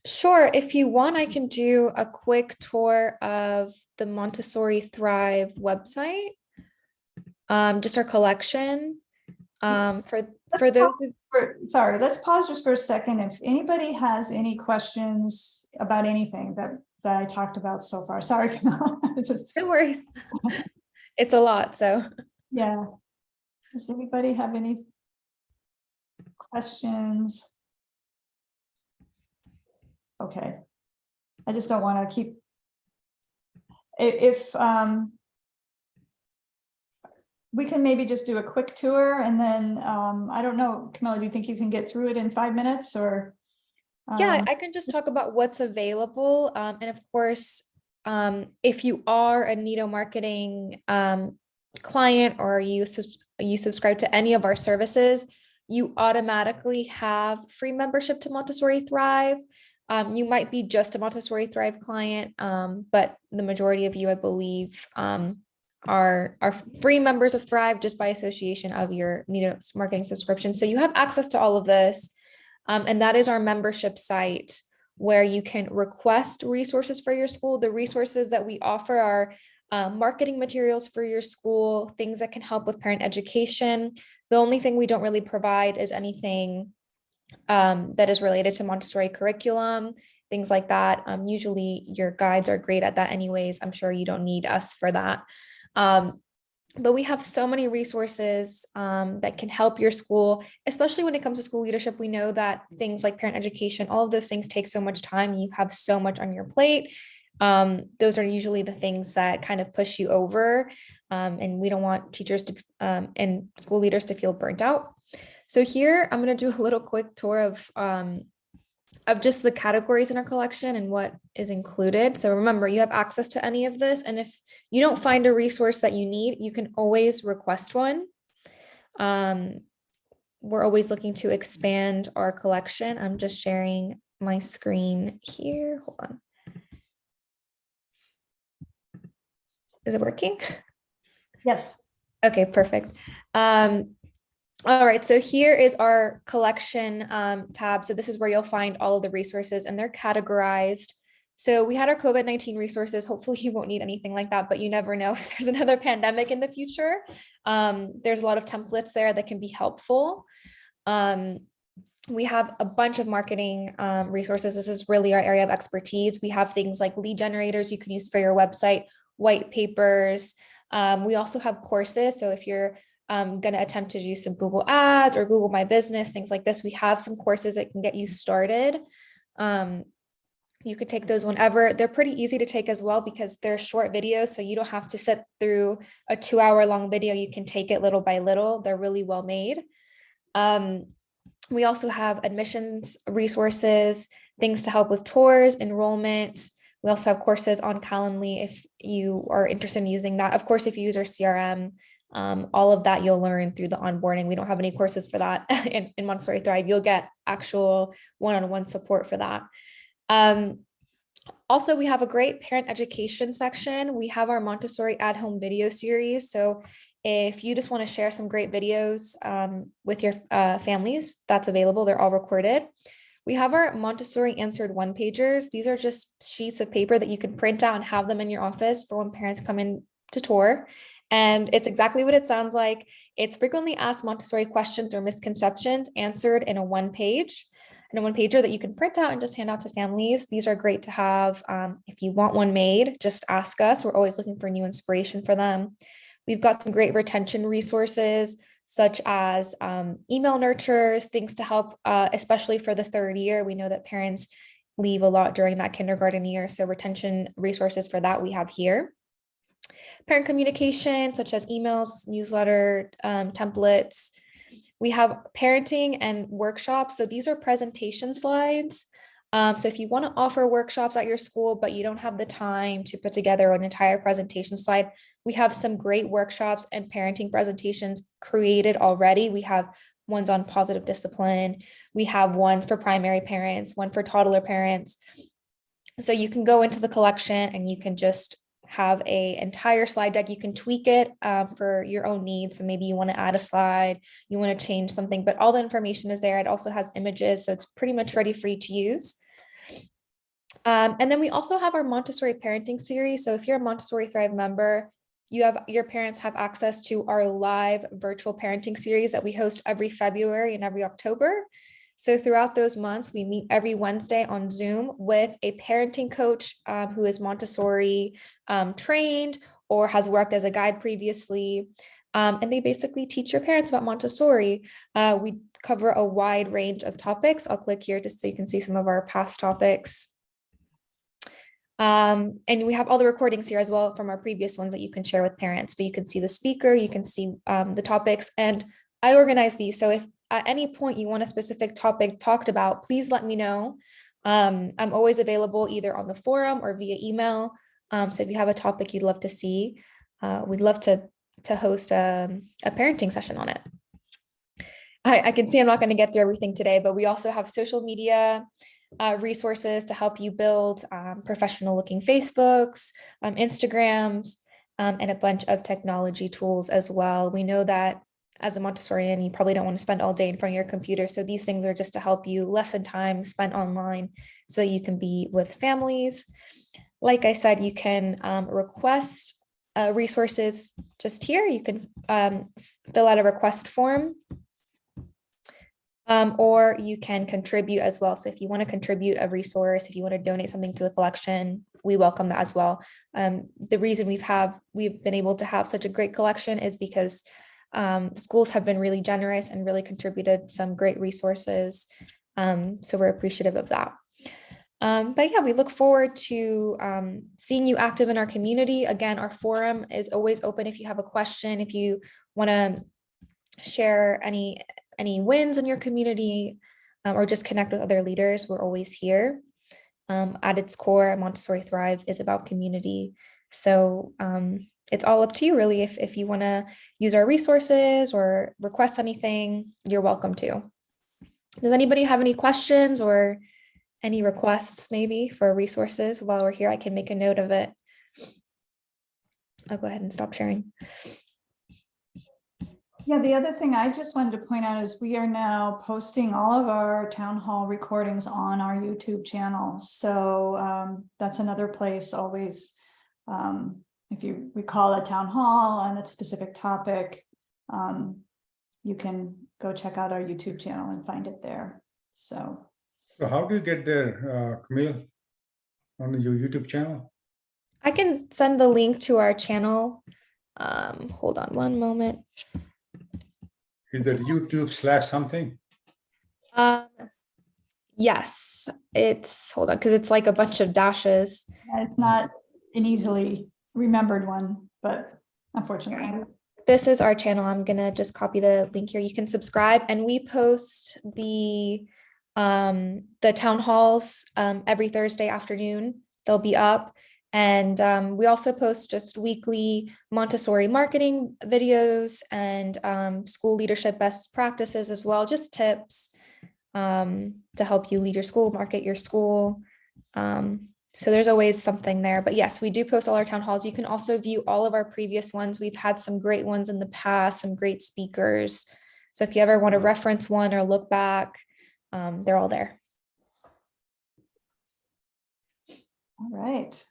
Sure. If you want, I can do a quick tour of the Montessori Thrive website, just our collection. For those sorry, let's pause just for a second. If anybody has any questions about anything that I talked about so far, sorry, Camilla. No worries. It's a lot, so yeah. Does anybody have any questions? Okay, I just don't want to keep. If we can maybe just do a quick tour, and then I don't know, Camilla, do you think you can get through it in 5 minutes, or? Yeah, I can just talk about what's available, and of course, if you are a Nido Marketing client, or you subscribe to any of our services, you automatically have free membership to Montessori Thrive. You might be just a Montessori Thrive client, but the majority of you, I believe, are free members of Thrive just by association of your Nido Marketing subscription. So you have access to all of this, and that is our membership site, where you can request resources for your school. The resources that we offer are marketing materials for your school, things that can help with parent education. The only thing we don't really provide is anything that is related to Montessori curriculum, things like that. Usually your guides are great at that anyways. I'm sure you don't need us for that. But we have so many resources that can help your school, especially when it comes to school leadership. We know that things like parent education, all of those things take so much time. You have so much on your plate. Those are usually the things that kind of push you over. And we don't want teachers to and school leaders to feel burnt out. So here I'm going to do a little quick tour of just the categories in our collection and what is included. So remember, you have access to any of this. And if you don't find a resource that you need, you can always request one. We're always looking to expand our collection. I'm just sharing my screen here. Hold on. Is it working? Yes. Okay, perfect. All right, so here is our collection tab. So this is where you'll find all of the resources, and they're categorized. So we had our COVID-19 resources. Hopefully you won't need anything like that, but you never know if there's another pandemic in the future. There's a lot of templates there that can be helpful. We have a bunch of marketing resources. This is really our area of expertise. We have things like lead generators you can use for your website, white papers. We also have courses. So if you're going to attempt to do some Google Ads or Google My Business, things like this, we have some courses that can get you started. You could take those whenever. They're pretty easy to take as well because they're short videos. So you don't have to sit through a 2-hour long video. You can take it little by little. They're really well made. We also have admissions resources, things to help with tours, enrollment. We also have courses on Calendly if you are interested in using that. Of course, if you use our CRM, all of that you'll learn through the onboarding. We don't have any courses for that in Montessori Thrive. You'll get actual one-on-one support for that. Also, we have a great parent education section. We have our Montessori at-home video series. So if you just want to share some great videos with your families, that's available. They're all recorded. We have our Montessori answered one-pagers. These are just sheets of paper that you can print out and have them in your office for when parents come in to tour. And it's exactly what it sounds like. It's frequently asked Montessori questions or misconceptions answered in a one-pager that you can print out and just hand out to families. These are great to have. If you want one made, just ask us. We're always looking for new inspiration for them. We've got some great retention resources, such as email nurtures, things to help, especially for the third year. We know that parents leave a lot during that kindergarten year. So retention resources for that we have here. Parent communication, such as emails, newsletter, templates. We have parenting and workshops. So these are presentation slides. So if you want to offer workshops at your school, but you don't have the time to put together an entire presentation slide, we have some great workshops and parenting presentations created already. We have ones on positive discipline. We have ones for primary parents, one for toddler parents. So you can go into the collection and you can just have an entire slide deck. You can tweak it for your own needs. So maybe you want to add a slide, you want to change something, but all the information is there. It also has images, so it's pretty much ready for you to use. And then we also have our Montessori parenting series. So if you're a Montessori Thrive member, your parents have access to our live virtual parenting series that we host every February and every October. So throughout those months, we meet every Wednesday on Zoom with a parenting coach who is Montessori trained or has worked as a guide previously. And they basically teach your parents about Montessori. We cover a wide range of topics. I'll click here just so you can see some of our past topics. And we have all the recordings here as well from our previous ones that you can share with parents, but you can see the speaker, you can see the topics, and I organize these. So if at any point you want a specific topic talked about, please let me know. I'm always available either on the forum or via email. So if you have a topic you'd love to see, we'd love to host a parenting session on it. I can see I'm not going to get through everything today, but we also have social media resources to help you build professional looking Facebooks, Instagrams, and a bunch of technology tools as well. We know that as a Montessorian, you probably don't want to spend all day in front of your computer. So these things are just to help you lessen time spent online so you can be with families. Like I said, you can request resources just here. You can fill out a request form. Or you can contribute as well. So if you want to contribute a resource, if you want to donate something to the collection, we welcome that as well. The reason we've been able to have such a great collection is because schools have been really generous and really contributed some great resources. So we're appreciative of that. But yeah, we look forward to seeing you active in our community. Again, our forum is always open if you have a question, if you want to share any wins in your community, or just connect with other leaders. We're always here. At its core, Montessori Thrive is about community. So it's all up to you, really. If you want to use our resources or request anything, you're welcome to. Does anybody have any questions or any requests maybe for resources while we're here? I can make a note of it. I'll go ahead and stop sharing. Yeah, the other thing I just wanted to point out is we are now posting all of our town hall recordings on our YouTube channel. So that's another place always. If you recall a town hall on a specific topic, you can go check out our YouTube channel and find it there. So how do you get there, Camille, on your YouTube channel? I can send the link to our channel. Hold on one moment. Is that YouTube/something? Yes, it's, hold on, because it's like a bunch of dashes. it's not an easily remembered one, but unfortunately. This is our channel. I'm gonna just copy the link here. You can subscribe, and we post the town halls every Thursday afternoon. They'll be up. And we also post just weekly Montessori marketing videos and school leadership best practices as well, just tips to help you lead your school, market your school. So there's always something there. But yes, we do post all our town halls. You can also view all of our previous ones. We've had some great ones in the past, some great speakers. So if you ever want to reference one or look back, they're all there. All right.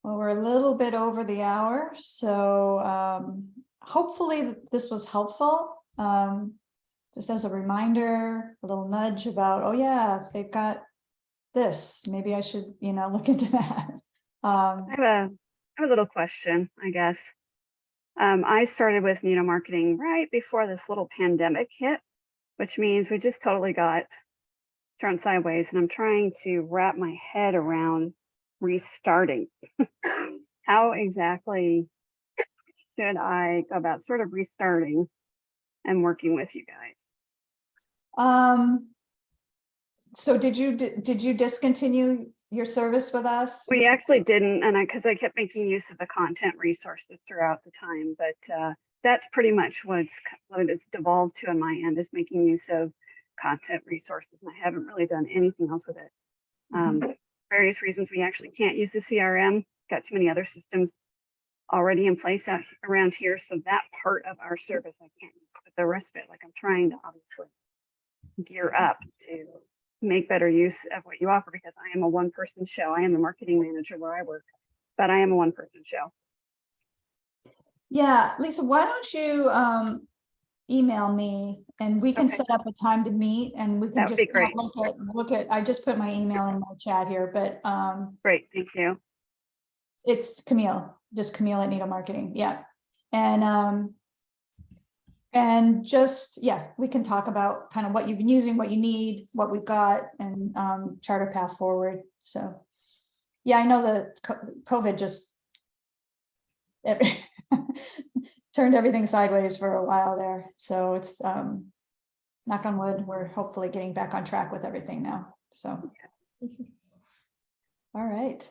Well, we're a little bit over the hour, so hopefully this was helpful. Just as a reminder, a little nudge about, oh yeah, they've got this. Maybe I should, look into that. I have a little question, I guess. I started with Nido Marketing right before this little pandemic hit, which means we just totally got thrown sideways, and I'm trying to wrap my head around restarting. How exactly should I go about sort of restarting and working with you guys? So did you discontinue your service with us? We actually didn't, and because I kept making use of the content resources throughout the time, but that's pretty much what it's devolved to on my end, is making use of content resources, and I haven't really done anything else with it. Various reasons we actually can't use the CRM, got too many other systems already in place out around here, so that part of our service I can't use, but the rest of it, like, I'm trying to obviously gear up to make better use of what you offer, because I am a one-person show. I am the marketing manager where I work, but I am a one-person show. Yeah, Lisa, why don't you email me and we can set up a time to meet, and we can just look at, I just put my email in my chat here, but great, thank you. It's Camille, just Camille at Nido Marketing. Yeah. And just, yeah, we can talk about kind of what you've been using, what you need, what we've got, and chart a path forward. So yeah, I know that COVID just turned everything sideways for a while there. So it's knock on wood, we're hopefully getting back on track with everything now. So all right.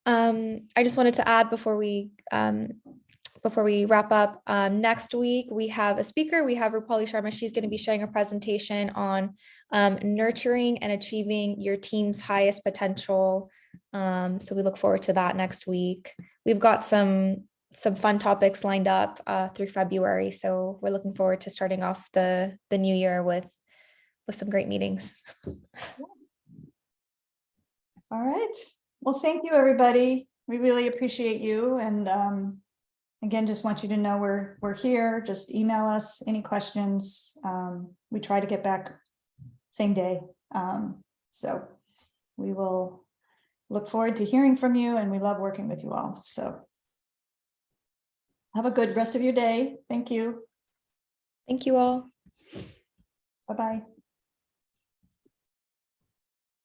I just wanted to add before we wrap up, next week we have a speaker. We have Rupali Sharma. She's going to be sharing a presentation on nurturing and achieving your team's highest potential. So we look forward to that next week. We've got some fun topics lined up through February. So we're looking forward to starting off the new year with some great meetings. All right. Well, thank you, everybody. We really appreciate you. And again, just want you to know we're here. Just email us any questions. We try to get back same day. So we will look forward to hearing from you, and we love working with you all. So have a good rest of your day. Thank you. Thank you all. Bye-bye.